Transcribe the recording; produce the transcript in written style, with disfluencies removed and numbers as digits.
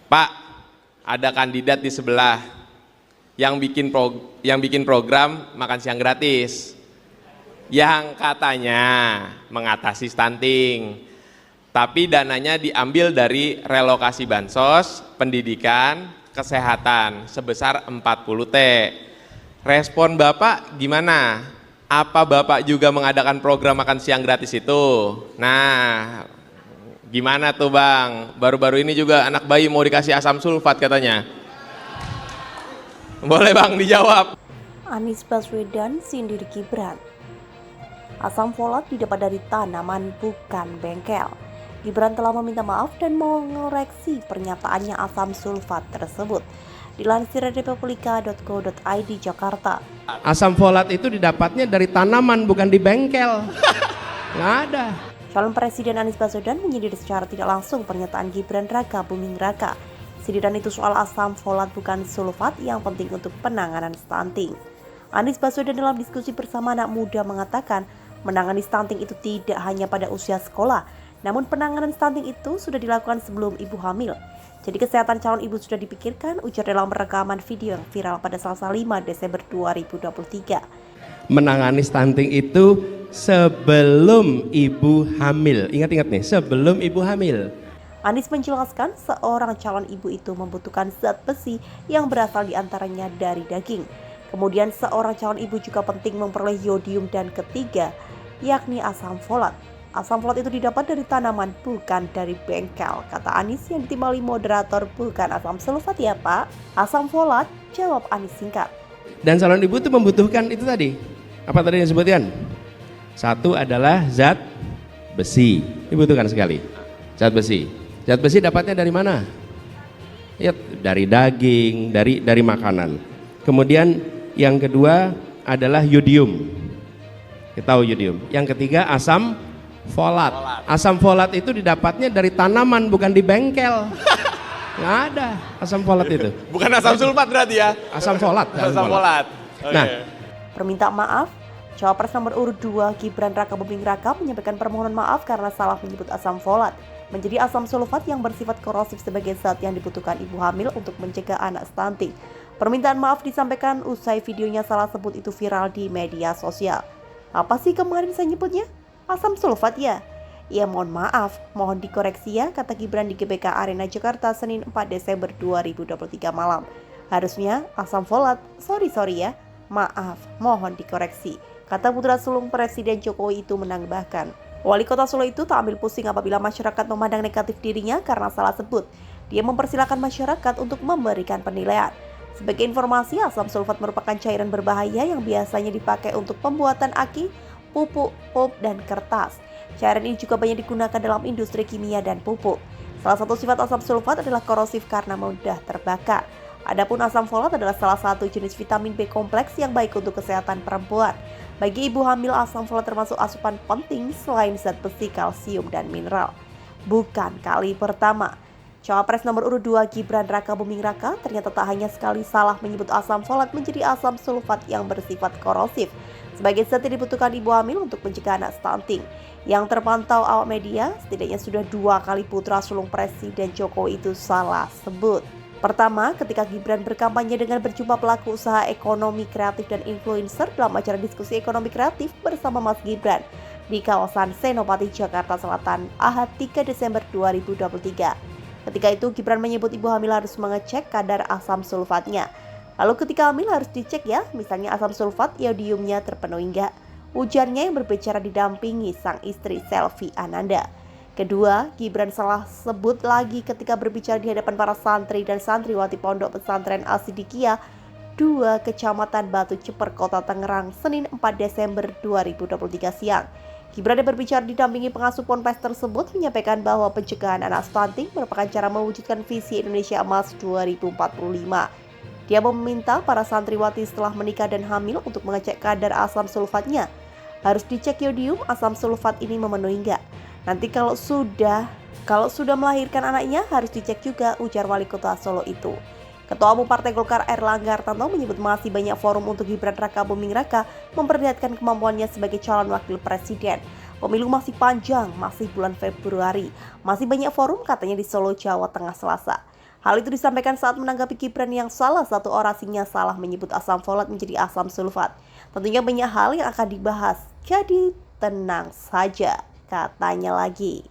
Pak, ada kandidat di sebelah yang bikin program makan siang gratis, yang katanya mengatasi stunting, tapi dananya diambil dari relokasi bansos, pendidikan, kesehatan sebesar 40 T. Respon Bapak gimana? Apa Bapak juga mengadakan program makan siang gratis itu? Nah, gimana tuh Bang? Baru-baru ini juga anak bayi mau dikasih asam sulfat katanya. Boleh Bang dijawab. Anies Baswedan sindir Gibran. Asam folat didapat dari tanaman bukan bengkel. Gibran telah meminta maaf dan mengoreksi pernyataannya asam sulfat tersebut. Dilansir dari republika.co.id Jakarta. Asam folat itu didapatnya dari tanaman bukan di bengkel. Nggak ada. Calon Presiden Anies Baswedan menyindir secara tidak langsung pernyataan Gibran Raka Buming Raka. Sindiran itu soal asam folat bukan sulfat yang penting untuk penanganan stunting. Anies Baswedan dalam diskusi bersama anak muda mengatakan menangani stunting itu tidak hanya pada usia sekolah, namun penanganan stunting itu sudah dilakukan sebelum ibu hamil. Jadi kesehatan calon ibu sudah dipikirkan, ujar dalam rekaman video yang viral pada Selasa 5 Desember 2023. Menangani stunting itu sebelum ibu hamil. Ingat-ingat nih, sebelum ibu hamil. Anies menjelaskan seorang calon ibu itu membutuhkan zat besi yang berasal diantaranya dari daging. Kemudian seorang calon ibu juga penting memperoleh yodium dan ketiga, yakni asam folat. Asam folat itu didapat dari tanaman bukan dari bengkel, kata Anies yang ditimbali moderator. Bukan asam sulfat ya Pak? Asam folat, jawab Anies singkat. Dan calon ibu itu membutuhkan itu tadi. Apa tadi yang disebutkan? Satu adalah zat besi, dibutuhkan sekali. Zat besi. Zat besi dapatnya dari mana? Ya, dari daging, dari makanan. Kemudian yang kedua adalah yodium. Kita tahu yodium. Yang ketiga asam folat. Asam folat itu didapatnya dari tanaman bukan di bengkel. Nggak ada asam folat itu. Bukan asam sulfat berarti ya? Asam folat. Asam folat. Okay. Nah, permintaan maaf. Cawapres nomor urut 2 Gibran Raka Buming Raka menyampaikan permohonan maaf karena salah menyebut asam folat menjadi asam sulfat yang bersifat korosif sebagai zat yang dibutuhkan ibu hamil untuk mencegah anak stunting. Permintaan maaf disampaikan usai videonya salah sebut itu viral di media sosial. Apa sih kemarin saya nyebutnya? Asam sulfat ya? Ya mohon maaf, mohon dikoreksi ya, kata Gibran di GBK Arena Jakarta Senin 4 Desember 2023 malam. Harusnya asam folat, sorry ya, maaf, mohon dikoreksi, kata putra sulung Presiden Jokowi itu menambahkan. Wali Kota Solo itu tak ambil pusing apabila masyarakat memandang negatif dirinya karena salah sebut. Dia mempersilahkan masyarakat untuk memberikan penilaian. Sebagai informasi, asam sulfat merupakan cairan berbahaya yang biasanya dipakai untuk pembuatan aki, pupuk, pulp, dan kertas. Cairan ini juga banyak digunakan dalam industri kimia dan pupuk. Salah satu sifat asam sulfat adalah korosif karena mudah terbakar. Adapun asam folat adalah salah satu jenis vitamin B kompleks yang baik untuk kesehatan perempuan. Bagi ibu hamil, asam folat termasuk asupan penting selain zat besi, kalsium, dan mineral. Bukan kali pertama. Cawapres nomor urut 2 Gibran Raka Buming Raka ternyata tak hanya sekali salah menyebut asam folat menjadi asam sulfat yang bersifat korosif sebagai zat yang dibutuhkan ibu hamil untuk mencegah anak stunting. Yang terpantau awak media, setidaknya sudah 2 kali putra sulung Presiden Jokowi itu salah sebut. Pertama, ketika Gibran berkampanye dengan berjumpa pelaku usaha ekonomi kreatif dan influencer dalam acara diskusi ekonomi kreatif bersama Mas Gibran di kawasan Senopati, Jakarta Selatan, Ahad 3 Desember 2023. Ketika itu, Gibran menyebut ibu hamil harus mengecek kadar asam sulfatnya. Lalu ketika hamil harus dicek ya, misalnya asam sulfat yodiumnya terpenuhi enggak. Ujarnya yang berbicara didampingi sang istri Selvi Ananda. Kedua, Gibran salah sebut lagi ketika berbicara di hadapan para santri dan santriwati Pondok Pesantren Al-Sidikiyah 2 Kecamatan Batu Ceper, Kota Tangerang, Senin 4 Desember 2023 siang. Gibran yang berbicara didampingi pengasuh ponpes tersebut menyampaikan bahwa pencegahan anak stunting merupakan cara mewujudkan visi Indonesia Emas 2045. Dia meminta para santriwati setelah menikah dan hamil untuk mengecek kadar asam sulfatnya. Harus dicek yodium asam sulfat ini memenuhi enggak. Nanti kalau sudah melahirkan anaknya harus dicek juga, ujar Wali Kota Solo itu. Ketua Umum Partai Golkar Erlangga Hartarto menyebut masih banyak forum untuk Gibran Raka Buming Raka memperlihatkan kemampuannya sebagai calon wakil presiden. Pemilu masih panjang, masih bulan Februari. Masih banyak forum katanya di Solo, Jawa Tengah Selasa. Hal itu disampaikan saat menanggapi Gibran yang salah satu orasinya salah menyebut asam folat menjadi asam sulfat. Tentunya banyak hal yang akan dibahas, jadi tenang saja, katanya lagi.